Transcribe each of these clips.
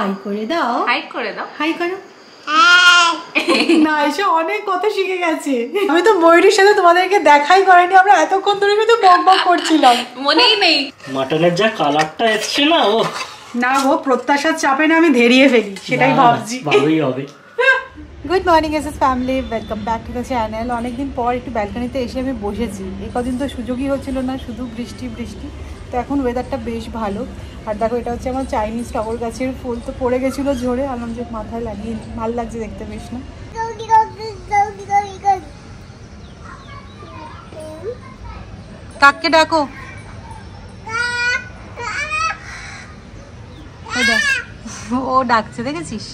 High করে দাও, high করে দাও, হাই করো। না এসে অনেক কথা শিখে গেছে। আমি তো ময়ূরীর সাথে তোমাদেরকে দেখাই করেনি, আমরা এতক্ষণ ধরে কিন্তু বক বক করছিলাম, মনেই নেই। মাটনের যা কালারটা এসছে না, ও না গো প্রত্যাশার চাপে না আমি ধেরিয়ে ফেলি, সেটাই ভাবছি। ভালোই হবে। Good morning SS family, welcome back to the channel. অনেকদিন পর একটু ব্যালকনিতে এসে আমি বসেছি। এই কদিন তো সুযোগই হচ্ছিল না, শুধু বৃষ্টি বৃষ্টি। তো এখন ওয়েদারটা বেশ ভালো। আর দেখো এটা হচ্ছে আমার চাইনিজ টগর গাছের ফুল, তো পড়ে গেছিলো ঝরে, আলাম যে মাথায় লাগিয়ে নিই, ভালো লাগছে দেখতে বেশ না। কাককে ডাকো, ও ডাকছে দেখেছিস?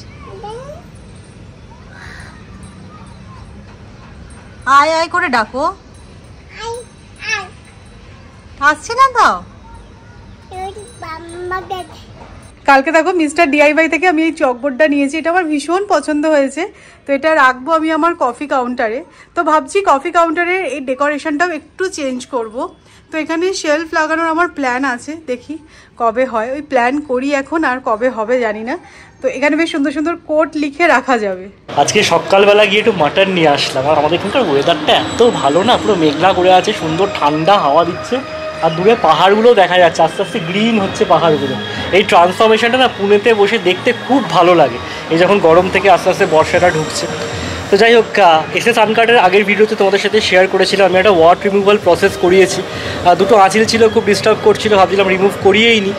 আয় আয় করে ডাকো, আসছে না তো। কালকে দেখো মিস্টার ডিআইওয়াই থেকে আমি এই চকবোর্ডটা নিয়েছি, এটা আমার ভীষণ পছন্দ হয়েছে। তো এটা রাখবো আমি আমার কফি কাউন্টারে। তো ভাবছি কফি কাউন্টারের এই ডেকোরেশনটাও একটু চেঞ্জ করব। তো এখানে শেলফ লাগানোর আমার প্ল্যান আছে, দেখি কবে হয়। ওই প্ল্যান করি এখন, আর কবে হবে জানি না। তো এখানে বেশ সুন্দর সুন্দর কোট লিখে রাখা যাবে। আজকে সকালবেলা গিয়ে একটু মাটন নিয়ে আসলাম। আর আমাদের এখানকার ওয়েদারটা এত ভালো না, পুরো মেঘলা করে আছে, সুন্দর ঠান্ডা হাওয়া দিচ্ছে। আর দূরে পাহাড়গুলো দেখা যাচ্ছে, আস্তে আস্তে গ্রিন হচ্ছে পাহাড়গুলো। এই ট্রান্সফরমেশনটা না পুনেতে বসে দেখতে খুব ভালো লাগে, এই যখন গরম থেকে আস্তে আস্তে বর্ষাটা ঢুকছে। তো যাই হোক, এসএস আনকাটের আগের ভিডিওতে তোমাদের সাথে শেয়ার করেছিলাম আমি একটা ওয়াট রিমুভাল প্রসেস করিয়েছি। দুটো আঁচিল ছিল, খুব ডিস্টার্ব করছিল, ভাবছিলাম রিমুভ করিয়েই নি।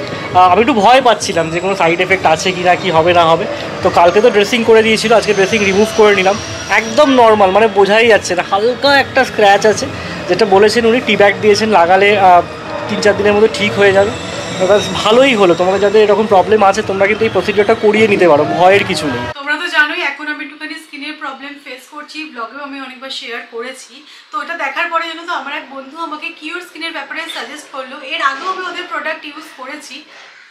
আমি একটু ভয় পাচ্ছিলাম যে কোনো সাইড এফেক্ট আছে কি না, কি হবে না হবে। তো কালকে তো ড্রেসিং করে দিয়েছিল, আজকে ড্রেসিং রিমুভ করে নিলাম। একদম নর্মাল, মানে বোঝাই যাচ্ছে না, হালকা একটা স্ক্র্যাচ আছে, যেটা বলেছেন উনি টি ব্যাগ দিয়েছেন, লাগালে 3-4 দিনের মধ্যে ঠিক হয়ে যাবে। ভালোই হলো। তোমাদের যাদের এরকম প্রবলেম আছে তোমরা কিন্তু এই প্রসিডিওরটা করিয়ে নিতে পারো, ভয়ের কিছু নেই। তোমরা তো জানোই এখন আমি একটুখানি স্কিনের প্রবলেম ফেস করছি, ব্লগেও আমি অনেকবার শেয়ার করেছি। তো ওটা দেখার পরে জানো তো আমার এক বন্ধু আমাকে কিওর স্কিনের ব্যাপারে সাজেস্ট করলো। এর আগেও আমি ওদের প্রোডাক্ট ইউজ করেছি।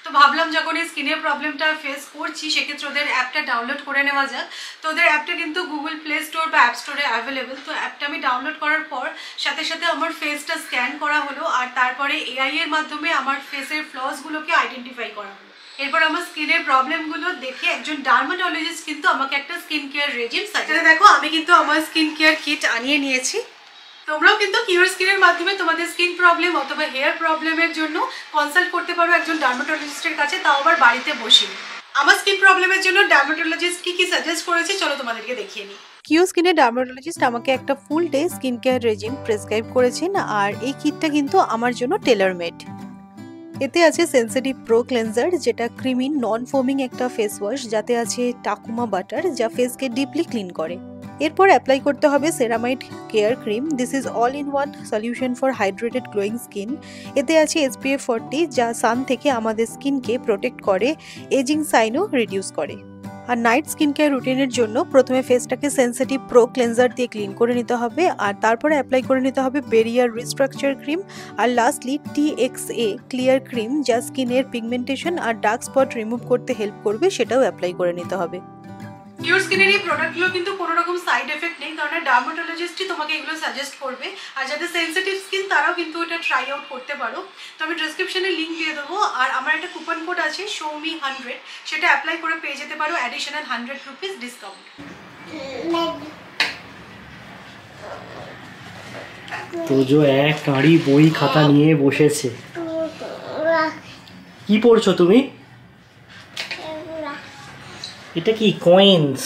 তো ভাবলাম যখন এই স্কিনের প্রবলেমটা ফেস করছি সেক্ষেত্রে ওদের অ্যাপটা ডাউনলোড করে নেওয়া যাক। তো ওদের অ্যাপটা কিন্তু গুগল প্লে স্টোর বা অ্যাপ স্টোরে অ্যাভেলেবেল। তো অ্যাপটা আমি ডাউনলোড করার পর সাথে সাথে আমার ফেসটা স্ক্যান করা হলো, আর তারপরে এআই এর মাধ্যমে আমার ফেসের ফ্লসগুলোকে আইডেন্টিফাই করা হলো। এরপর আমার স্কিনের প্রবলেমগুলো দেখে একজন ডার্মাটোলজিস্ট কিন্তু আমাকে একটা স্কিন কেয়ার রেজিম সাজেস্ট। দেখো আমি কিন্তু আমার স্কিন কেয়ার কিট আনিয়ে নিয়েছি। তোমরাও কিন্তু কিওর স্কিনের মাধ্যমে তোমাদের স্কিন প্রবলেম অথবা হেয়ার প্রবলেমের জন্য কনসাল্ট করতে পারো একজন ডার্মাটোলজিস্টের কাছে, তাও আবার বাড়িতে বসে। আমার স্কিন প্রবলেমের জন্য ডার্মাটোলজিস্ট কি সাজেস্ট করেছে চলো তোমাদেরকে দেখিয়ে নিই। কিওর স্কিনের ডার্মাটোলজিস্ট আমাকে একটা full day skin care regime prescribe করেছেন, আর এই কিটটা কিন্তু আমার জন্য টেলার মেড। এতে আছে সেন্সিটিভ প্রো ক্লেন্সার, যেটা ক্রিমি নন ফোমিং একটা ফেস ওয়াশ, যাতে আছে টাকুমা বাটার, যা ফেসকে ডিপলি ক্লিন করে। এরপর অ্যাপ্লাই করতে হবে ceramide care cream. This is all in one solution for hydrated glowing skin. এতে আছে SPF 40, যা সান থেকে আমাদের স্কিনকে প্রোটেক্ট করে, এজিং সাইনও রিডিউস করে। আর নাইট স্কিন কেয়ার রুটিনের জন্য প্রথমে ফেসটাকে সেন্সিটিভ প্রো ক্লেন্সার দিয়ে ক্লিন করে নিতে হবে, আর তারপরে অ্যাপ্লাই করে নিতে হবে বেরিয়ার রিস্ট্রাকচার ক্রিম, আর লাস্টলি TXA ক্লিয়ার ক্রিম, যা স্কিনের পিগমেন্টেশন আর ডার্ক স্পট রিমুভ করতে হেল্প করবে, সেটাও অ্যাপ্লাই করে নিতে হবে। কিওর স্কিনের এই প্রোডাক্টগুলো কিন্তু কোনো রকম সাইড এফেক্ট নেই, কারণ ডার্মাটোলজিস্টই তোমাকে এগুলো সাজেস্ট করবে। আর যাদের সেন্সিটিভ স্কিন তারাও কিন্তু এটা ট্রাই আউট করতে পারো। তো আমি ডেসক্রিপশনে লিঙ্ক দিয়ে দেবো, আর আমার একটা কুপন কোড আছে SHOWME100, সেটা অ্যাপ্লাই করে পেয়ে যেতে পারো অ্যাডিশনাল 100 রুপিস ডিসকাউন্ট। তো যে এক কাঁড়ি বই খাতা নিয়ে বসেছে। কি পড়ছো তুমি? এটা কি কয়েন্স?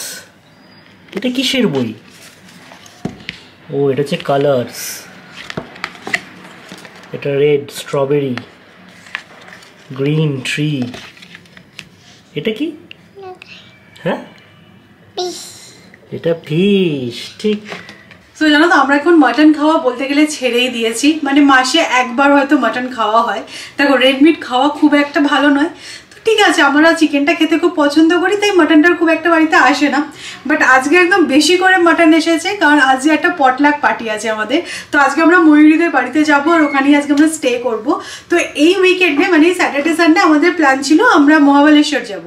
এটা কিসের বই? ও এটা হচ্ছে কালার্স। এটা রেড স্ট্রবেরি, গ্রিন ট্রি। এটা কি? হ্যাঁ এটা ফিশ, ঠিক। তো জানো তো আমরা এখন মাটন খাওয়া বলতে গেলে ছেড়েই দিয়েছি, মানে মাসে একবার হয়তো মাটন খাওয়া হয়। দেখো রেড মিট খাওয়া খুব একটা ভালো নয়, ঠিক আছে আমরা চিকেনটা খেতে খুব পছন্দ করি, তাই মাটনটার খুব একটা বাড়িতে আসে না। বাট আজকে একদম বেশি করে মাটন এসেছে, কারণ আজকে একটা পটলাক পার্টি আছে আমাদের। তো আজকে আমরা ময়ূরীদের বাড়িতে যাবো, আর ওখানেই আজকে আমরা স্টে করব। তো এই উইকেন্ডে মানে স্যাটারডে সানডে আমাদের প্ল্যান ছিল আমরা মহাবালেশ্বর যাব।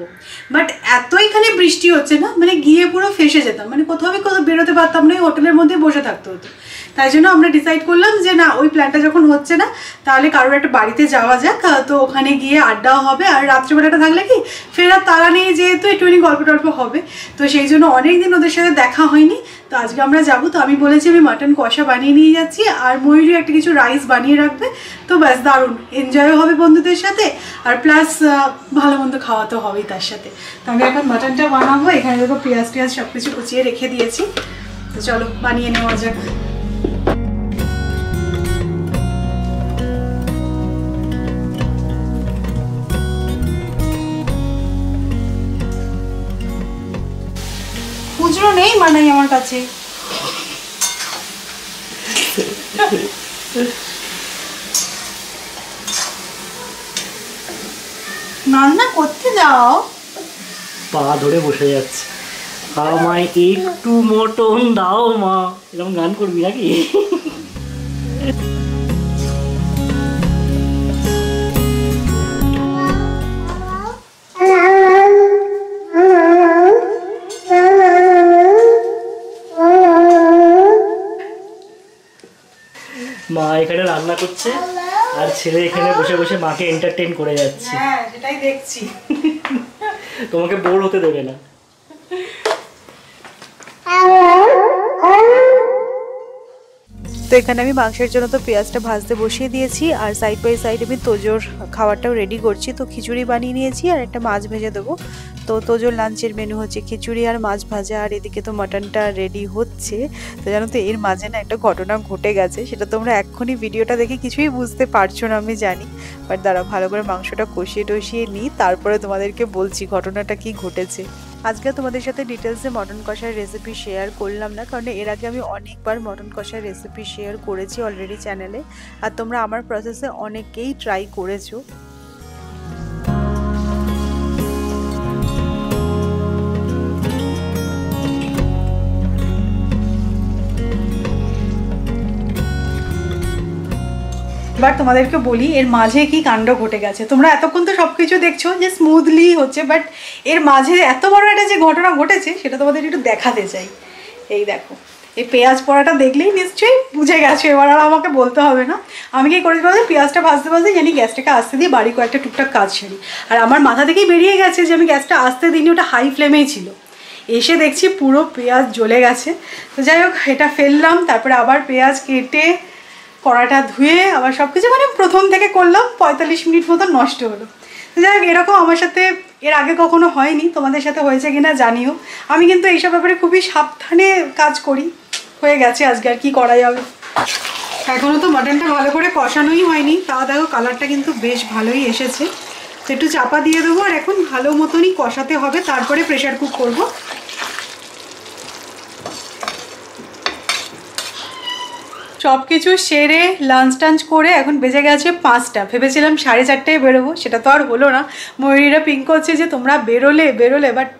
বাট এত এখানে বৃষ্টি হচ্ছে না, মানে গিয়ে পুরো ফেসে যেতাম, মানে কোথাও বেরোতে পারতাম না, হোটেলের মধ্যে বসে থাকতে হতো। তাই জন্য আমরা ডিসাইড করলাম যে না, ওই প্ল্যানটা যখন হচ্ছে না তাহলে কারোর একটা বাড়িতে যাওয়া যাক, তো ওখানে গিয়ে আড্ডাও হবে, আর রাত্রিবেলাটা থাকলে কি ফেরার তারা নেই, যেহেতু একটুখানি গল্প টল্প হবে, তো সেই জন্য অনেকদিন ওদের সাথে দেখা হয়নি। তো আজকে আমরা যাবো, তো আমি বলেছি আমি মাটন কষা বানিয়ে নিয়ে যাচ্ছি, আর ময়ূরী একটা কিছু রাইস বানিয়ে রাখবে, তো ব্যাস দারুণ এনজয়ও হবে বন্ধুদের সাথে, আর প্লাস ভালো মন্দ খাওয়া তো হবেই তার সাথে। তো আমি এখন মাটনটা বানাবো, এখানে দেখো পেঁয়াজ টিয়াজ সব কিছু কুচিয়ে রেখে দিয়েছি, তো চলো বানিয়ে নেওয়া যাক। খুচরো নেই মানাই আমার কাছে, রান্না করতে যাও, পা ধরে বসে যাচ্ছে, আমায় একটু মটন দাও মা, এরকম গান করবি নাকি? মা এখানে রান্না করছে আর ছেলে এখানে বসে বসে মাকে এন্টারটেইন করে যাচ্ছে। হ্যাঁ সেটাই দেখছি। তোমাকে বোর হতে দেবে না। তো এখানে আমি মাংসের জন্য তো পেঁয়াজটা ভাজতে বসিয়ে দিয়েছি, আর সাইড বাই সাইড আমি তোজোর খাবারটাও রেডি করছি। তো খিচুড়ি বানিয়ে নিয়েছি আর একটা মাছ ভেজে দেবো। তো তোজোর লাঞ্চের মেনু হচ্ছে খিচুড়ি আর মাছ ভাজা, আর এদিকে তো মাটনটা রেডি হচ্ছে। তো জানো তো এর মাঝে না একটা ঘটনা ঘটে গেছে, সেটা তোমরা এক্ষুনি ভিডিওটা দেখে কিছুই বুঝতে পারছো না আমি জানি, বাট দাঁড়া ভালো করে মাংসটা কষিয়ে টষিয়ে নিই, তারপরে তোমাদেরকে বলছি ঘটনাটা কি ঘটেছে। আজকে তোমাদের সাথে ডিটেলসে মটন কষার রেসিপি শেয়ার করলাম না, কারণ এর আগে আমি অনেকবার মটন কষার রেসিপি শেয়ার করেছি অলরেডি চ্যানেলে, আর তোমরা আমার প্রসেসে অনেকেই ট্রাই করেছো। এবার তোমাদেরকে বলি এর মাঝে কি কাণ্ড ঘটে গেছে। তোমরা এতক্ষণ তো সবকিছু দেখছো যে স্মুথলি হচ্ছে, বাট এর মাঝে এত বড় একটা যে ঘটনা ঘটেছে সেটা তোমাদের একটু দেখাতে চাই। এই দেখো, এই পেঁয়াজ পড়াটা দেখলেই নিশ্চয়ই বুঝে গেছো, এবার আর আমাকে বলতে হবে না। আমি কি করেছি বলতে, পেঁয়াজটা ভাজতে ভাজতে জানি গ্যাসটাকে আস্তে দিয়ে বাড়ি কয়েকটা টুকটাক কাজ সারি, আর আমার মাথা থেকেই বেরিয়ে গেছে যে আমি গ্যাসটা আস্তে দিইনি, ওটা হাই ফ্লেমেই ছিল। এসে দেখছি পুরো পেঁয়াজ জ্বলে গেছে। তো যাই হোক এটা ফেললাম, তারপরে আবার পেঁয়াজ কেটে কড়াটা ধুয়ে আবার সব কিছু মানে প্রথম থেকে করলাম, 45 মিনিট মতো নষ্ট হলো। যাই হোক এরকম আমার সাথে এর আগে কখনো হয়নি, তোমাদের সাথে হয়েছে কিনা জানিও। আমি কিন্তু এইসব ব্যাপারে খুবই সাবধানে কাজ করি। হয়ে গেছে আজকে, আর কি করা যাবে। এখনও তো মাটনটা ভালো করে কষানোই হয়নি, তাও দেখো কালারটা কিন্তু বেশ ভালোই এসেছে। তো একটু চাপা দিয়ে দেবো, আর এখন ভালো মতনই কষাতে হবে, তারপরে প্রেশার কুক করবো। সব কিছু সেরে লাঞ্চ টাঞ্চ করে এখন বেজে গেছে 5টা। ভেবেছিলাম 4:30টায় বেরোবো, সেটা তো আর হলো না। ময়ূরীরা পিঙ্ক করছে যে তোমরা বেরোলে, বাট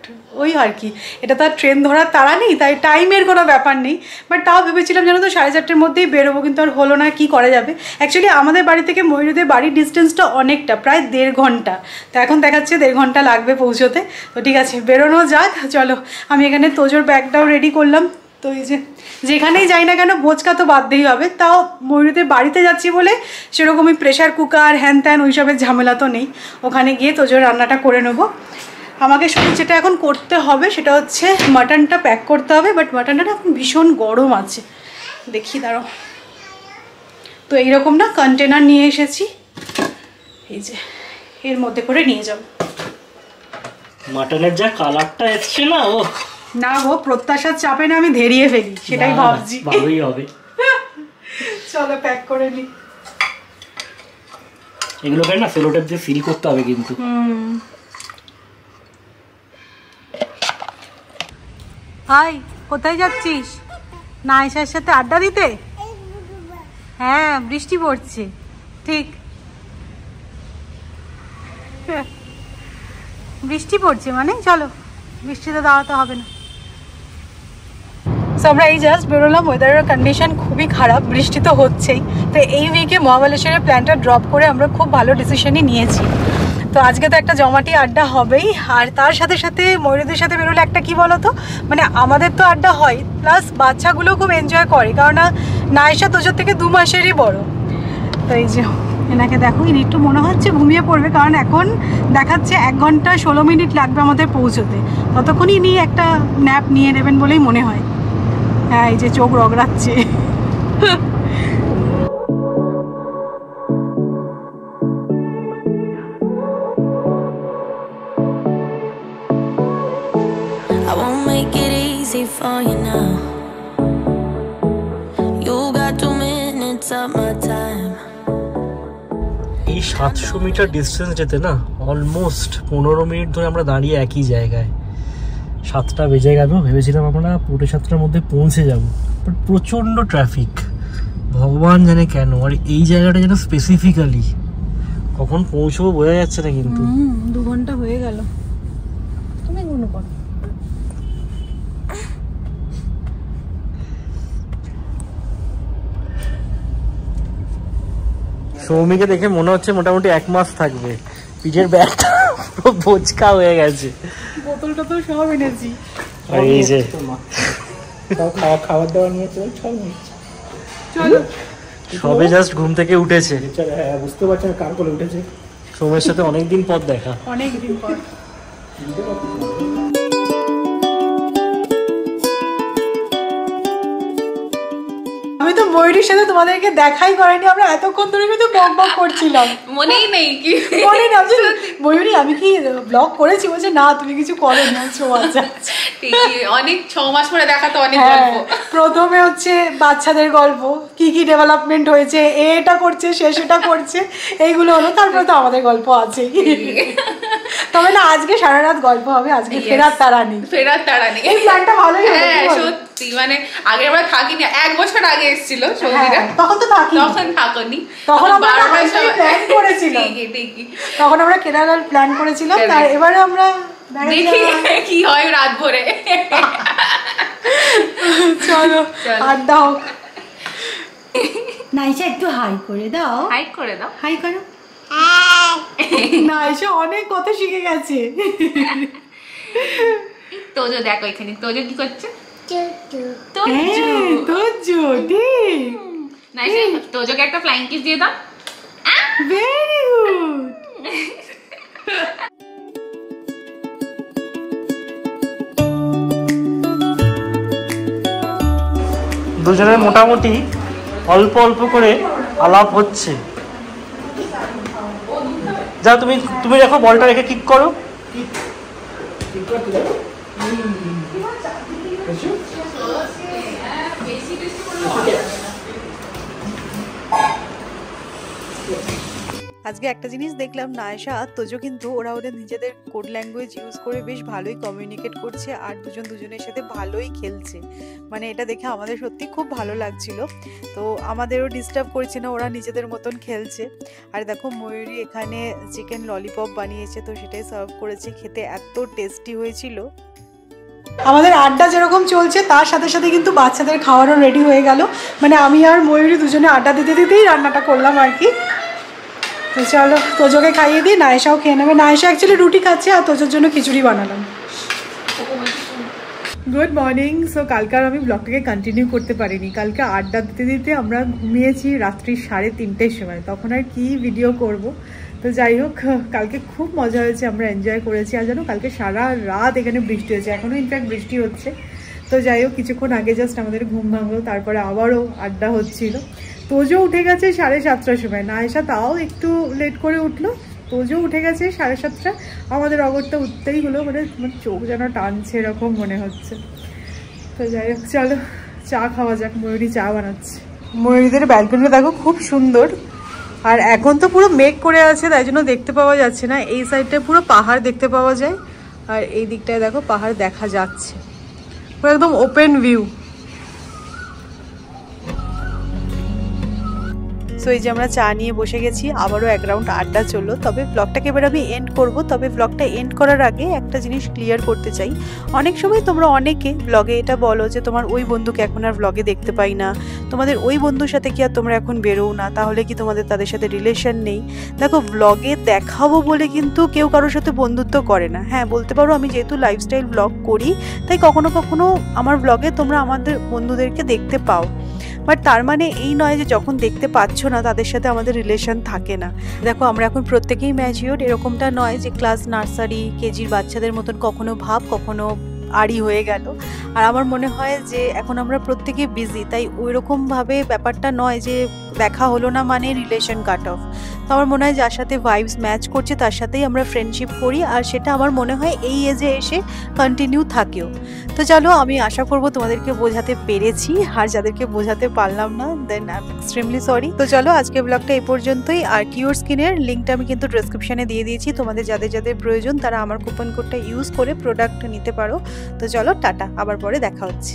ওই আর কি, এটা তো আর ট্রেন ধরার তাড়া নেই, তাই টাইমের কোনো ব্যাপার নেই। বাট তাও ভেবেছিলাম জানো তো 4:30টার মধ্যেই বেরোবো, কিন্তু আর হলো না, কি করা যাবে। অ্যাকচুয়ালি আমাদের বাড়ি থেকে ময়ূরীদের বাড়ির ডিস্টেন্সটা অনেকটা, প্রায় 1.5 ঘন্টা। তো এখন দেখাচ্ছে 1.5 ঘন্টা লাগবে পৌঁছোতে। তো ঠিক আছে বেরোনো যাক, চলো। আমি এখানে তোজোর ব্যাগটাও রেডি করলাম। তো এই যে যেখানেই যাই না কেন বোচকা তো বাদতেই হবে, তাও ময়ূরীদের বাড়িতে যাচ্ছি বলে সেরকমই প্রেশার কুকার হ্যান ত্যান ওইসবের ঝামেলা তো নেই। ওখানে গিয়ে তোজোর রান্নাটা করে নেবো। আমাকে শুধু যেটা এখন করতে হবে সেটা হচ্ছে মাটনটা প্যাক করতে হবে, বাট মাটনটা এখন ভীষণ গরম আছে, দেখি দাঁড়াও। তো এইরকম না কন্টেনার নিয়ে এসেছি, এই যে এর মধ্যে করে নিয়ে যাব। মাটনের যা কালারটা এসছে না, ও না গো, প্রত্যাশার চাপে না আমি ধেরিয়ে ফেলি, সেটাই ভাবছি। ভালোই হবে। চলো প্যাক করে নি। এগুলোকে না সেলোটেপ দিয়ে সিল করতে হবে কিন্তু। হাই, কোথায় যাচ্ছিস? না আয়েশার সাথে আড্ডা দিতে? হ্যাঁ বৃষ্টি পড়ছে, ঠিক বৃষ্টি পড়ছে মানে চলো, বৃষ্টিতে দাঁড়াতে হবে না। সো আমরা এই জাস্ট বেরোলাম, ওয়েদারের কন্ডিশন খুবই খারাপ, বৃষ্টি তো হচ্ছেই। তো এই উইকে মহাবালেশ্বরের প্ল্যানটা ড্রপ করে আমরা খুব ভালো ডিসিশনই নিয়েছি। তো আজকে তো একটা জমাটি আড্ডা হবেই, আর তার সাথে সাথে ময়ূরীদের সাথে বেরোলে একটা কি বলতো, মানে আমাদের তো আড্ডা হয়, প্লাস বাচ্চাগুলো খুব এনজয় করে, কারণ নাইশা তোজোর থেকে 2 মাসেরই বড়। তো এই যে এনাকে দেখো, ইনি একটু মনে হচ্ছে ঘুমিয়ে পড়বে, কারণ এখন দেখাচ্ছে 1 ঘন্টা 16 মিনিট লাগবে আমাদের পৌঁছতে, ততক্ষণই ইনি একটা ন্যাপ নিয়ে নেবেন বলেই মনে হয়। হ্যাঁ, এই যে চোখ রগড়াচ্ছে। I won't make it easy for you now. You got 2 minutes of my time. এই 700 মিটার ডিস্টেন্স যেতে না অলমোস্ট 15 মিনিট ধরে আমরা দাঁড়িয়ে একই জায়গায়। 7টা বেজে গেল, ভেবেছিলাম আমরা 7:45-র মধ্যে পৌঁছে যাব, বাট প্রচণ্ড ট্রাফিক, ভগবান জানে কেন। আর এই জায়গাটা যেন স্পেসিফিক্যালি কখন পৌঁছবো বোঝা যাচ্ছে না, কিন্তু 2 ঘন্টা হয়ে গেল। তুমি গুনো করো। সৌমিকে দেখে মনে হচ্ছে মোটামুটি 1 মাস থাকবে, পিঠের ব্যাগটা পুরো বোচকা হয়ে গেছে। বোতল টোতল সব এনেছি। আর এই যে খাবার দাবার নিয়ে চলো, সবে জাস্ট ঘুম থেকে উঠেছে। হ্যাঁ, বুঝতে পারছি না কার কোলে উঠেছে। সৌমের সাথে অনেকদিন পর দেখা। অনেকদিন পর। আমি তো ময়ূরীর সাথে তোমাদেরকে দেখাই করেনি, আমরা এতক্ষণ ধরে কিন্তু বক বক করছিলাম, মনেই নেই কি মনে না। ময়ূরী আমি কি ব্লগ করেছি? বলছে না তুমি কিছু করোনি। আচ্ছা, ঠিকই, অনেক 6 মাস পরে দেখা তো অনেক হ্যাঁ, গল্প। প্রথমে হচ্ছে বাচ্চাদের গল্প, কি কি ডেভেলপমেন্ট হয়েছে, এটা করছে সে সেটা করছে, এইগুলো হলো। তারপরে তো আমাদের গল্প আছে। তবে না, আজকে সারা রাত গল্প হবে, আজকে ফেরার তাড়া নেই। ফেরার তাড়া নেই, এই প্ল্যানটা ভালোই হলো। হ্যাঁ সত্যি, মানে আগে আমরা থাকিনি, 1 বছর আগে এসেছিল সৌমিরা, তখন তো থাকি, তখন থাকনি, তখন আমরা বারবার প্ল্যান করেছিলাম। ঠিকই তখন আমরা কেরালার প্ল্যান করেছিলাম, আর এবারে আমরা দেখি কি হয় রাত ভরে। চলো আড্ডা হোক। নাইসা একটু হাই করে দাও। হাই করে দাও, হাই করো। নাইশা অনেক কথা শিখে গেছে। তোজো দেখো এখানে, তোজো কি করছে? তোজোকে একটা ফ্লাইং কিস দিয়ে দাও। Very good. দুজনের মোটামুটি অল্প অল্প করে আলাপ হচ্ছে। যা তুমি দেখো, বলটা রেখে কিক করো। আজকে একটা জিনিস দেখলাম, নায়শা আর তোজো কিন্তু ওদের নিজেদের কোড ল্যাঙ্গুয়েজ ইউজ করে বেশ ভালোই কমিউনিকেট করছে, আর দুজনের সাথে ভালোই খেলছে। মানে এটা দেখে আমাদের সত্যি খুব ভালো লাগছিল। তো আমাদেরও ডিস্টার্ব করছে না, ওরা নিজেদের মতন খেলছে। আর দেখো ময়ূরী এখানে চিকেন ললিপপ বানিয়েছে, তো সেটাই সার্ভ করেছে, খেতে এত টেস্টি হয়েছিল। আমাদের আড্ডা যেরকম চলছে তার সাথে সাথে কিন্তু বাচ্চাদের খাওয়ারও রেডি হয়ে গেল। মানে আমি আর ময়ূরী দুজনে আড্ডা দিতে দিতেই রান্নাটা করলাম আর কি। তো চলো তোজোকে খাইয়ে দিই, নায়শাও খেয়ে নেবে। নায়শা অ্যাকচুয়ালি রুটি খাচ্ছে, আর তোজোর জন্য খিচুড়ি বানালাম। Good morning. সো কালকে আর আমি ব্লগটাকে কন্টিনিউ করতে পারিনি। কালকে আড্ডা দিতে দিতে আমরা ঘুমিয়েছি রাত্রি 3:30-র সময়, তখন আর কি ভিডিও করব। তো যাই হোক, কালকে খুব মজা হয়েছে, আমরা এনজয় করেছি। আর জানো কালকে সারা রাত এখানে বৃষ্টি হয়েছে, এখনও ইনফ্যাক্ট বৃষ্টি হচ্ছে। তো যাই হোক, কিছুক্ষণ আগে জাস্ট আমাদের ঘুম ভাঙলো, তারপরে আবারও আড্ডা হচ্ছিল। তোজো উঠে গেছে 7:30-র সময়, নায়শা তাও একটু লেট করে উঠলো। তোজো উঠে গেছে 7:30, আমাদের অগরটা উঠতেই হলো, মানে চোখ যেন টানছে এরকম মনে হচ্ছে। তো যাই হোক, চলো চা খাওয়া যাক। ময়ূরী চা বানাচ্ছে। ময়ূরীদের ব্যালকনিটা দেখো খুব সুন্দর, আর এখন তো পুরো মেঘ করে আছে, তাই জন্য দেখতে পাওয়া যাচ্ছে না। এই সাইডটায় পুরো পাহাড় দেখতে পাওয়া যায়, আর এই দিকটায় দেখো পাহাড় দেখা যাচ্ছে, পুরো একদম ওপেন ভিউ। সো এই যে আমরা চা নিয়ে বসে গেছি, আবারও এক রাউন্ড আড্ডা চললো। তবে ব্লগটাকে এবার আমি এন্ড করব, তবে ব্লগটা এন্ড করার আগে একটা জিনিস ক্লিয়ার করতে চাই। অনেক সময় তোমরা অনেকে ব্লগে এটা বলো যে তোমার ওই বন্ধুকে এখন আর ব্লগে দেখতে পাই না, তোমাদের ওই বন্ধুর সাথে কি আর তোমরা এখন বেরোও না, তাহলে কি তোমাদের তাদের সাথে রিলেশন নেই? দেখো, ব্লগে দেখাবো বলে কিন্তু কেউ কারোর সাথে বন্ধুত্ব করে না। হ্যাঁ, বলতে পারো আমি যেহেতু লাইফস্টাইল ব্লগ করি তাই কখনো কখনো আমার ব্লগে তোমরা আমাদের বন্ধুদেরকে দেখতে পাও, বাট তার মানে এই নয় যে যখন দেখতে পাচ্ছ না তাদের সাথে আমাদের রিলেশন থাকে না। দেখো, আমরা এখন প্রত্যেকেই ম্যাচিওর, এরকমটা নয় যে ক্লাস নার্সারি কেজির বাচ্চাদের মতন কখনো ভাব কখনো আড়ি হয়ে গেল। আর আমার মনে হয় যে এখন আমরা প্রত্যেকে বিজি, তাই ওইরকমভাবে ব্যাপারটা নয় যে দেখা হলো না মানে রিলেশন কাট অফ। তো আমার মনে হয় যার সাথে ভাইবস ম্যাচ করছে তার সাথেই আমরা ফ্রেন্ডশিপ করি, আর সেটা আমার মনে হয় এই এজে এসে কন্টিনিউ থাকেও। তো চলো, আমি আশা করবো তোমাদেরকে বোঝাতে পেরেছি, আর যাদেরকে বোঝাতে পারলাম না then I am extremely sorry. তো চলো, আজকে ব্লগটা এই পর্যন্তই। আর কিওর স্কিনের লিঙ্কটা আমি কিন্তু ডেসক্রিপশনে দিয়ে দিয়েছি, তোমাদের যাদের যাদের প্রয়োজন তারা আমার কুপন কোডটা ইউজ করে প্রোডাক্ট নিতে পারো। তো চলো, টাটা, আবার পরে দেখা হচ্ছে।